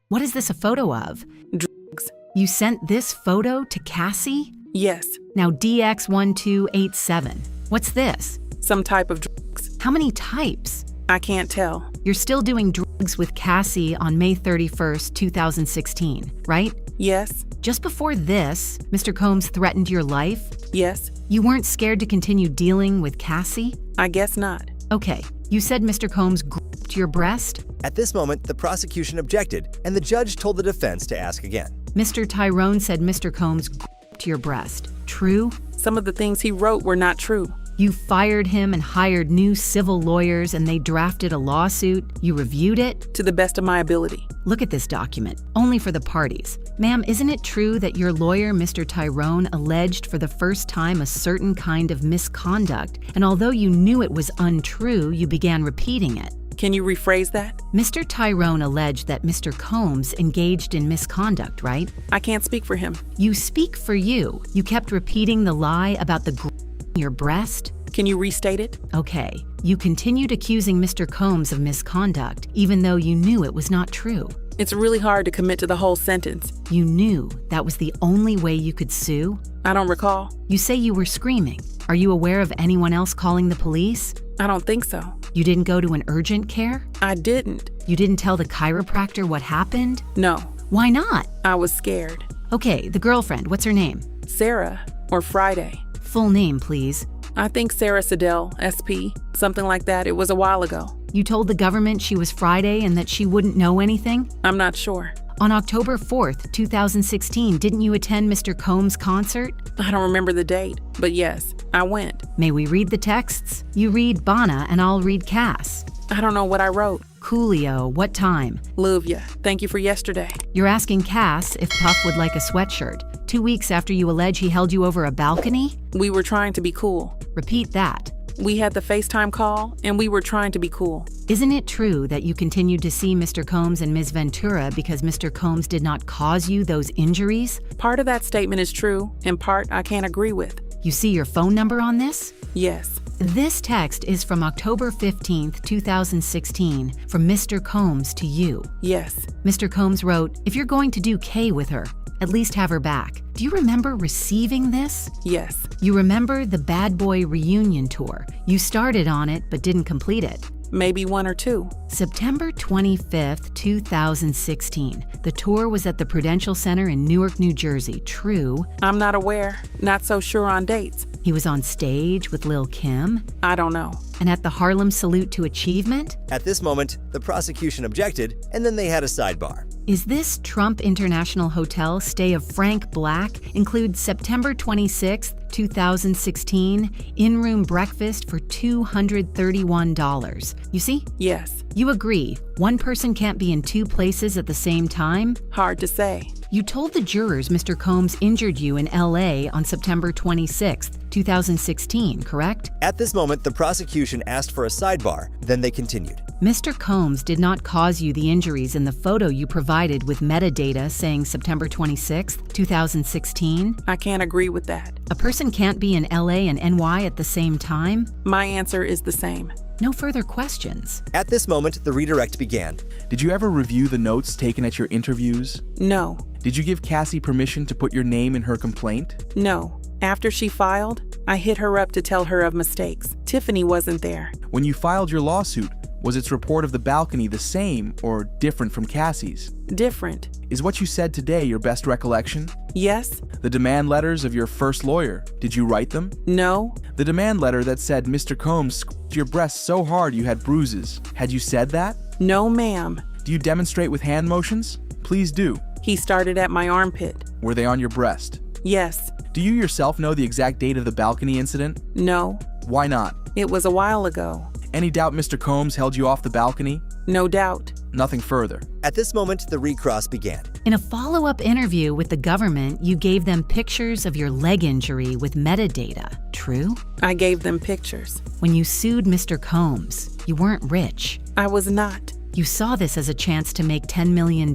What is this a photo of? Drugs. You sent this photo to Cassie? Yes. Now DX1287. What's this? Some type of drugs. How many types? I can't tell. You're still doing drugs with Cassie on May 31st, 2016, right? Yes. Just before this, Mr. Combs threatened your life? Yes. You weren't scared to continue dealing with Cassie? I guess not. Okay, you said Mr. Combs gripped your breast? At this moment, the prosecution objected, and the judge told the defense to ask again. Mr. Tyrone said Mr. Combs gripped your breast. True? Some of the things he wrote were not true. You fired him and hired new civil lawyers and they drafted a lawsuit. You reviewed it? To the best of my ability. Look at this document, only for the parties. Ma'am, isn't it true that your lawyer, Mr. Tyrone, alleged for the first time a certain kind of misconduct, and although you knew it was untrue, you began repeating it? Can you rephrase that? Mr. Tyrone alleged that Mr. Combs engaged in misconduct, right? I can't speak for him. You speak for you. You kept repeating the lie about the your breast? Can you restate it? Okay. You continued accusing Mr. Combs of misconduct, even though you knew it was not true. It's really hard to commit to the whole sentence. You knew that was the only way you could sue? I don't recall. You say you were screaming. Are you aware of anyone else calling the police? I don't think so. You didn't go to an urgent care? I didn't. You didn't tell the chiropractor what happened? No. Why not? I was scared. Okay, the girlfriend, what's her name? Sarah or Friday. Full name, please. I think Sarah Siddell, SP, something like that. It was a while ago. You told the government she was Friday and that she wouldn't know anything? I'm not sure. On October 4th, 2016, didn't you attend Mr. Combs' concert? I don't remember the date, but yes, I went. May we read the texts? You read Bana and I'll read Cass. I don't know what I wrote. Coolio, what time? Luvia, thank you for yesterday. You're asking Cass if Puff would like a sweatshirt. 2 weeks after you allege he held you over a balcony? We were trying to be cool. Repeat that. We had the FaceTime call, and we were trying to be cool. Isn't it true that you continued to see Mr. Combs and Ms. Ventura because Mr. Combs did not cause you those injuries? Part of that statement is true, and part I can't agree with. You see your phone number on this? Yes. This text is from October 15th, 2016, from Mr. Combs to you. Yes. Mr. Combs wrote, "If you're going to do K with her, at least have her back." Do you remember receiving this? Yes. You remember the Bad Boy reunion tour. You started on it but didn't complete it. Maybe 1 or 2. September 25th, 2016. The tour was at the Prudential Center in Newark, New Jersey. True. I'm not aware. Not so sure on dates. He was on stage with Lil' Kim. I don't know. And at the Harlem Salute to Achievement? At this moment, the prosecution objected, and then they had a sidebar. Is this Trump International Hotel stay of Frank Black includes September 26th, 2016, in-room breakfast for $231? You see? Yes. You agree, one person can't be in 2 places at the same time? Hard to say. You told the jurors Mr. Combs injured you in LA on September 26th, 2016, correct? At this moment, the prosecution asked for a sidebar, then they continued. Mr. Combs did not cause you the injuries in the photo you provided with metadata saying September 26th, 2016? I can't agree with that. A person can't be in LA and NY at the same time? My answer is the same. No further questions. At this moment, the redirect began. Did you ever review the notes taken at your interviews? No. Did you give Cassie permission to put your name in her complaint? No. After she filed, I hit her up to tell her of mistakes. Tiffany wasn't there. When you filed your lawsuit, was its report of the balcony the same or different from Cassie's? Different. Is what you said today your best recollection? Yes. The demand letters of your first lawyer, did you write them? No. The demand letter that said Mr. Combs squeezed your breasts so hard you had bruises, had you said that? No, ma'am. Do you demonstrate with hand motions? Please do. He started at my armpit. Were they on your breast? Yes. Do you yourself know the exact date of the balcony incident? No. Why not? It was a while ago. Any doubt Mr. Combs held you off the balcony? No doubt. Nothing further. At this moment, the recross began. In a follow-up interview with the government, you gave them pictures of your leg injury with metadata. True? I gave them pictures. When you sued Mr. Combs, you weren't rich. I was not. You saw this as a chance to make $10 million.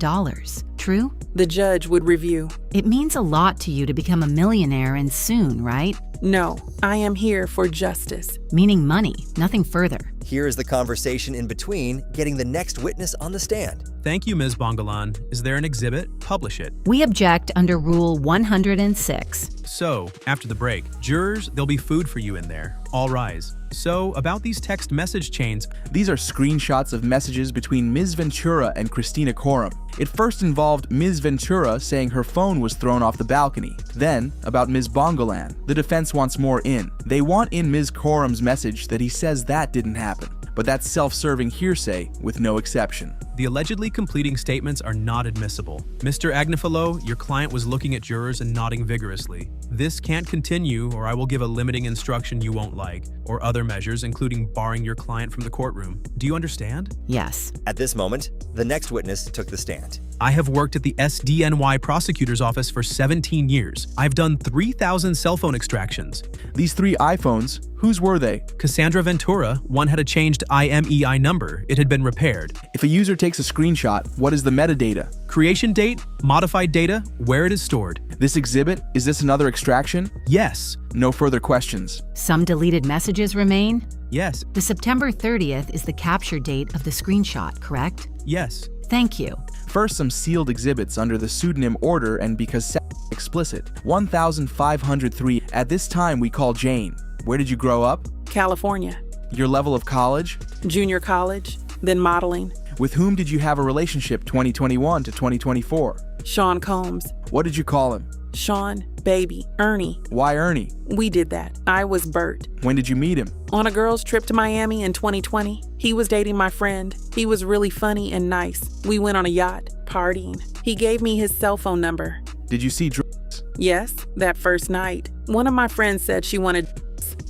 True? The judge would review. It means a lot to you to become a millionaire and soon, right? No, I am here for justice. Meaning money, nothing further. Here is the conversation in between, getting the next witness on the stand. Thank you, Ms. Bongolan. Is there an exhibit? Publish it. We object under Rule 106. So, after the break, jurors, there'll be food for you in there. All rise. So, about these text message chains, These are screenshots of messages between Ms. Ventura and Christina Coram. It first involved Ms. Ventura saying her phone was thrown off the balcony. Then, about Ms. Bongolan. The defense wants more in. They want in Ms. Coram's message that he says that didn't happen. But that's self-serving hearsay with no exception. the allegedly completing statements are not admissible. Mr. Agnifilo, your client was looking at jurors and nodding vigorously. This can't continue, or I will give a limiting instruction you won't like, or other measures, including barring your client from the courtroom. Do you understand? Yes. At this moment, the next witness took the stand. I have worked at the SDNY prosecutor's office for 17 years. I've done 3,000 cell phone extractions. These 3 iPhones, whose were they? Cassandra Ventura, one had a changed IMEI number. It had been repaired. If a user takes a screenshot, what is the metadata? Creation date, modified data, where it is stored. This exhibit, is this another extraction? Yes. No further questions. Some deleted messages remain? Yes. The September 30th is the capture date of the screenshot, correct? Yes. Thank you. First, some sealed exhibits under the pseudonym Order and because explicit. 1503. At this time, we call Jane. Where did you grow up? California, Your level of college? junior college, then modeling. With whom did you have a relationship 2021 to 2024? Sean Combs, What did you call him? Sean, baby, Ernie. Why Ernie? We did that. I was Bert. When did you meet him? On a girl's trip to Miami in 2020, he was dating my friend. He was really funny and nice. We went on a yacht, partying. He gave me his cell phone number. Did you see drugs? Yes, that first night. One of my friends said she wanted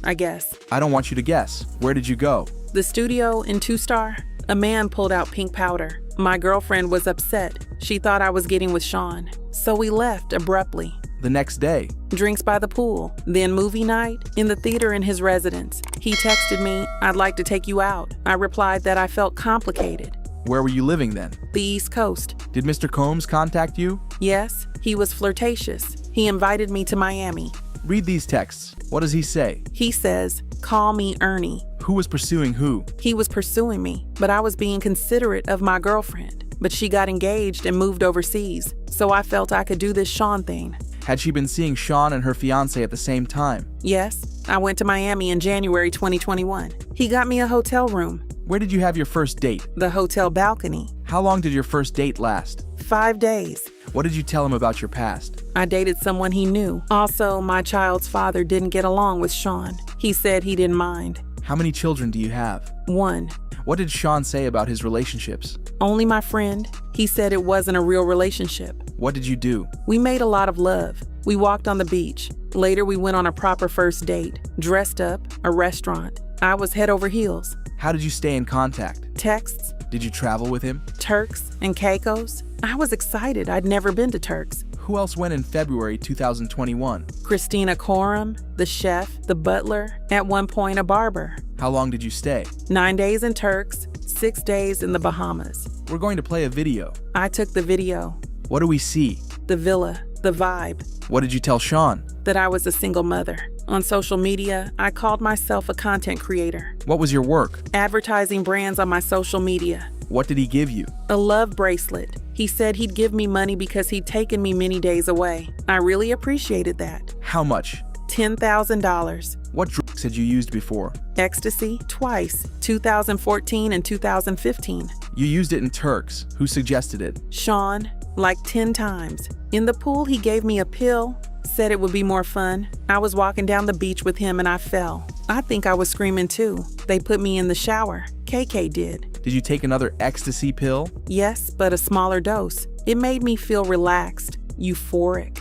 I guess. I don't want you to guess. Where did you go? The studio in 2-Star. A man pulled out pink powder. My girlfriend was upset. She thought I was getting with Sean. So we left abruptly. The next day. Drinks by the pool, then movie night in the theater in his residence. He texted me, "I'd like to take you out." I replied that I felt complicated. Where were you living then? The East Coast. Did Mr. Combs contact you? Yes, he was flirtatious. He invited me to Miami. Read these texts. What does he say? He says, "Call me Ernie." Who was pursuing who? He was pursuing me, but I was being considerate of my girlfriend. But she got engaged and moved overseas, so I felt I could do this Sean thing. Had she been seeing Sean and her fiancé at the same time? Yes, I went to Miami in January 2021. He got me a hotel room, Where did you have your first date? the hotel balcony. How long did your first date last? 5 days. What did you tell him about your past? I dated someone he knew. Also, my child's father didn't get along with Sean. He said he didn't mind. How many children do you have? 1. What did Sean say about his relationships? Only my friend. He said it wasn't a real relationship. What did you do? We made a lot of love. We walked on the beach. Later, we went on a proper first date. Dressed up, a restaurant. I was head over heels. How did you stay in contact? Texts, Did you travel with him? Turks, and Caicos. I was excited. I'd never been to Turks. Who else went in February 2021? Christina Coram, the chef, the butler, at one point a barber. How long did you stay? 9 days in Turks, 6 days in the Bahamas. We're going to play a video. I took the video, What do we see? the villa, the vibe, What did you tell Sean? that I was a single mother. On social media, I called myself a content creator, What was your work? advertising brands on my social media. What did he give you? A love bracelet. He said he'd give me money because he'd taken me many days away. I really appreciated that. How much? $10,000. What drugs had you used before? Ecstasy, twice, 2014 and 2015. You used it in Turks. Who suggested it? Sean, like 10 times. In the pool, he gave me a pill, said it would be more fun. I was walking down the beach with him and I fell. I think I was screaming too. They put me in the shower. KK did. Did you take another ecstasy pill? Yes, but a smaller dose. It made me feel relaxed, euphoric.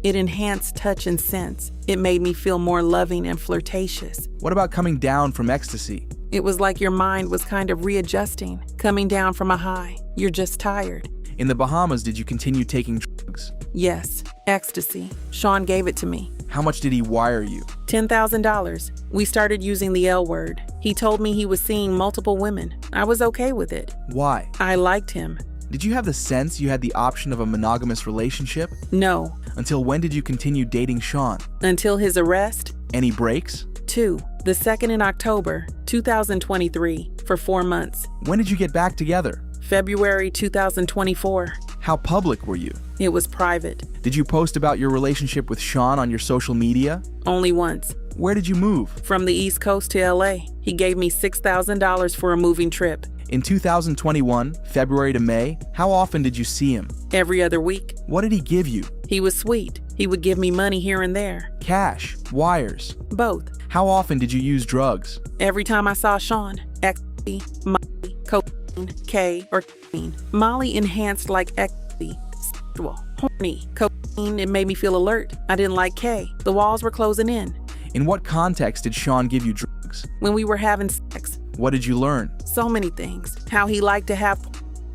It enhanced touch and sense. It made me feel more loving and flirtatious. What about coming down from ecstasy? It was like your mind was kind of readjusting, coming down from a high. You're just tired. In the Bahamas, did you continue taking drugs? Yes, ecstasy. Sean gave it to me. How much did he wire you? $10,000. We started using the L word. He told me he was seeing multiple women. I was okay with it. Why? I liked him. Did you have the sense you had the option of a monogamous relationship? No. Until when did you continue dating Sean? Until his arrest? Any breaks? 2. The second in October, 2023, for 4 months. When did you get back together? February 2024. How public were you? It was private. Did you post about your relationship with Sean on your social media? Only once. Where did you move? From the East Coast to LA. He gave me $6,000 for a moving trip. In 2021, February to May, how often did you see him? Every other week. What did he give you? He was sweet. He would give me money here and there. Cash, wires. Both. How often did you use drugs? Every time I saw Sean. Ecstasy, Molly, cocaine, K, or caffeine. Molly enhanced like ecstasy. Sexual. Horny. Cocaine, it made me feel alert. I didn't like K. The walls were closing in. In what context did Sean give you drugs? When we were having sex. What did you learn? So many things. How he liked to have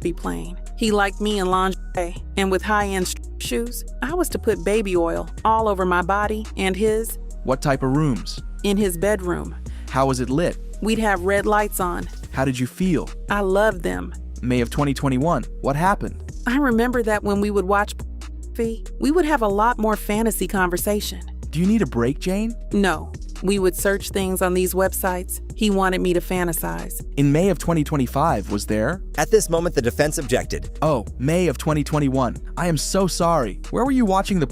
be playing. He liked me in lingerie and with high-end shoes. I was to put baby oil all over my body and his. What type of rooms? In his bedroom. How was it lit? We'd have red lights on. How did you feel? I loved them. May of 2021, what happened? I remember that when we would watch we would have a lot more fantasy conversation. Do you need a break, Jane? No. We would search things on these websites. He wanted me to fantasize. In May of 2025, was there? At this moment, the defense objected. Oh, May of 2021. I am so sorry. Where were you watching the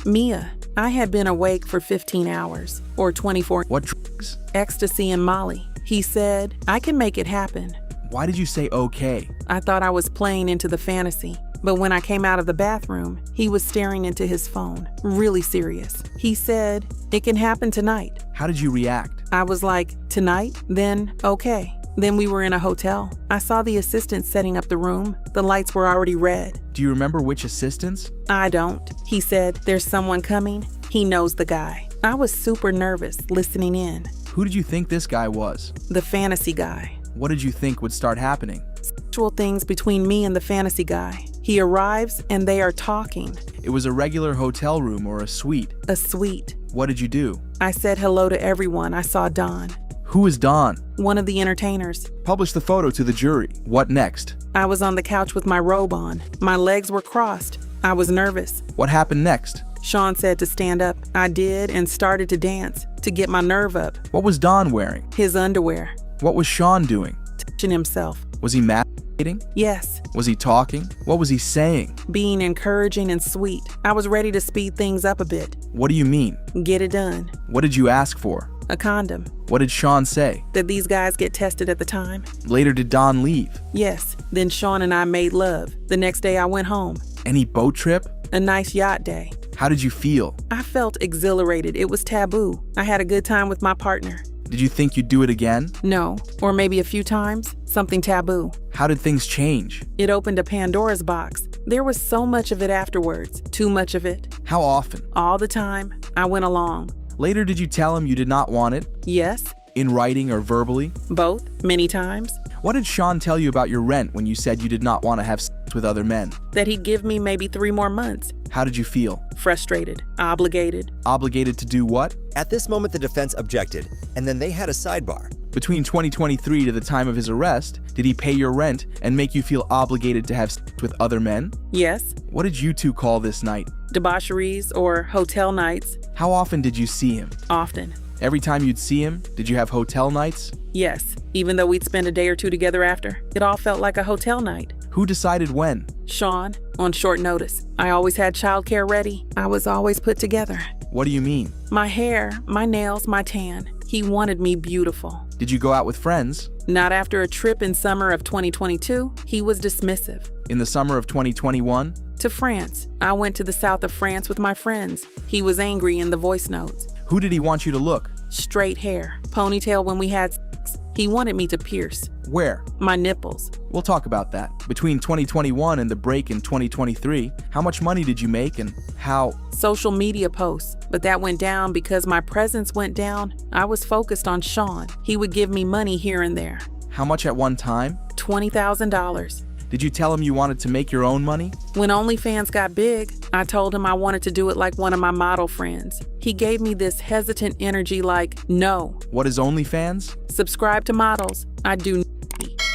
Mia. I had been awake for 15 hours, or 24. What drugs? Ecstasy and Molly. He said, I can make it happen. Why did you say okay? I thought I was playing into the fantasy. But when I came out of the bathroom, he was staring into his phone, really serious. He said, it can happen tonight. How did you react? I was like, tonight? Then, okay. Then we were in a hotel. I saw the assistant setting up the room. The lights were already red. Do you remember which assistants? I don't. He said, there's someone coming. He knows the guy. I was super nervous listening in. Who did you think this guy was? The fantasy guy. What did you think would start happening? Sexual things between me and the fantasy guy. He arrives and they are talking. It was a regular hotel room or a suite? A suite. What did you do? I said hello to everyone. I saw Don. Who is Don? One of the entertainers. Publish the photo to the jury. What next? I was on the couch with my robe on. My legs were crossed. I was nervous. What happened next? Sean said to stand up. I did and started to dance to get my nerve up. What was Don wearing? His underwear. What was Sean doing? Touching himself. Was he masturbating? Yes. Was he talking? What was he saying? Being encouraging and sweet. I was ready to speed things up a bit. What do you mean? Get it done. What did you ask for? A condom. What did Sean say? That these guys get tested at the time. Later, did Don leave? Yes. Then Sean and I made love. The next day I went home. Any boat trip? A nice yacht day. How did you feel? I felt exhilarated. It was taboo. I had a good time with my partner. Did you think you'd do it again? No. Or maybe a few times. Something taboo. How did things change? It opened a Pandora's box. There was so much of it afterwards. Too much of it. How often? All the time. I went along. Later, did you tell him you did not want it? Yes. In writing or verbally? Both. Many times. What did Sean tell you about your rent when you said you did not want to have sex with other men? That he'd give me maybe 3 more months. How did you feel? Frustrated. Obligated. Obligated to do what? At this moment, the defense objected, and then they had a sidebar. Between 2023 to the time of his arrest, did he pay your rent and make you feel obligated to have sex with other men? Yes. What did you two call this night? Debaucheries or hotel nights. How often did you see him? Often. Every time you'd see him, did you have hotel nights? Yes. Even though we'd spend a day or two together after, it all felt like a hotel night. Who decided when? Sean, on short notice. I always had childcare ready. I was always put together. What do you mean? My hair, my nails, my tan. He wanted me beautiful. Did you go out with friends? Not after a trip in summer of 2022. He was dismissive. In the summer of 2021? To France. I went to the south of France with my friends. He was angry in the voice notes. Who did he want you to look? Straight hair. Ponytail when we had sex. He wanted me to pierce. Where? My nipples. We'll talk about that. Between 2021 and the break in 2023, how much money did you make and how? Social media posts, but that went down because my presence went down. I was focused on Sean. He would give me money here and there. How much at one time? $20,000. Did you tell him you wanted to make your own money? When OnlyFans got big, I told him I wanted to do it like one of my model friends. He gave me this hesitant energy like, no. What is OnlyFans? Subscribe to models. I do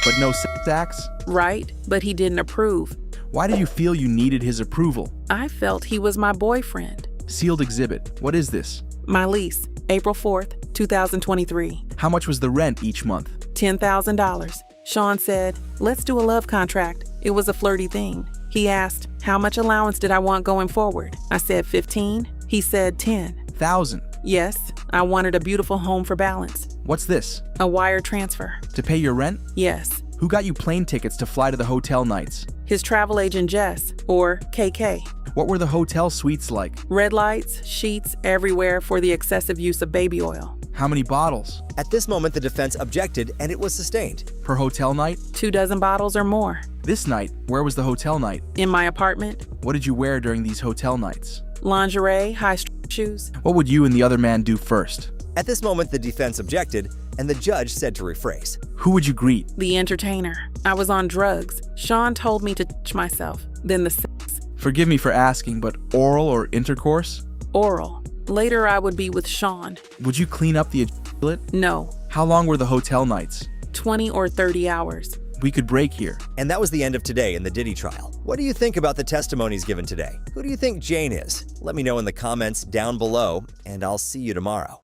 But no sex acts? right, but he didn't approve. Why did you feel you needed his approval? I felt he was my boyfriend. Sealed exhibit. What is this? My lease, April 4th, 2023. How much was the rent each month? $10,000. Sean said, let's do a love contract. It was a flirty thing. He asked, how much allowance did I want going forward? I said 15. He said 10. 1,000. Yes, I wanted a beautiful home for balance. What's this? A wire transfer. To pay your rent? Yes. Who got you plane tickets to fly to the hotel nights? His travel agent Jess, or KK. What were the hotel suites like? Red lights, sheets everywhere for the excessive use of baby oil. How many bottles? At this moment, the defense objected and it was sustained. Per hotel night? 24 bottles or more. This night, where was the hotel night? In my apartment. What did you wear during these hotel nights? Lingerie, high shoes. What would you and the other man do first? At this moment, the defense objected and the judge said to rephrase. Who would you greet? The entertainer. I was on drugs. Sean told me to touch myself. Then the sex. Forgive me for asking, but oral or intercourse? Oral. Later I would be with Sean. Would you clean up the ejaculate? No. How long were the hotel nights? 20 or 30 hours. We could break here. And that was the end of today in the Diddy trial. What do you think about the testimonies given today? Who do you think Jane is? Let me know in the comments down below, and I'll see you tomorrow.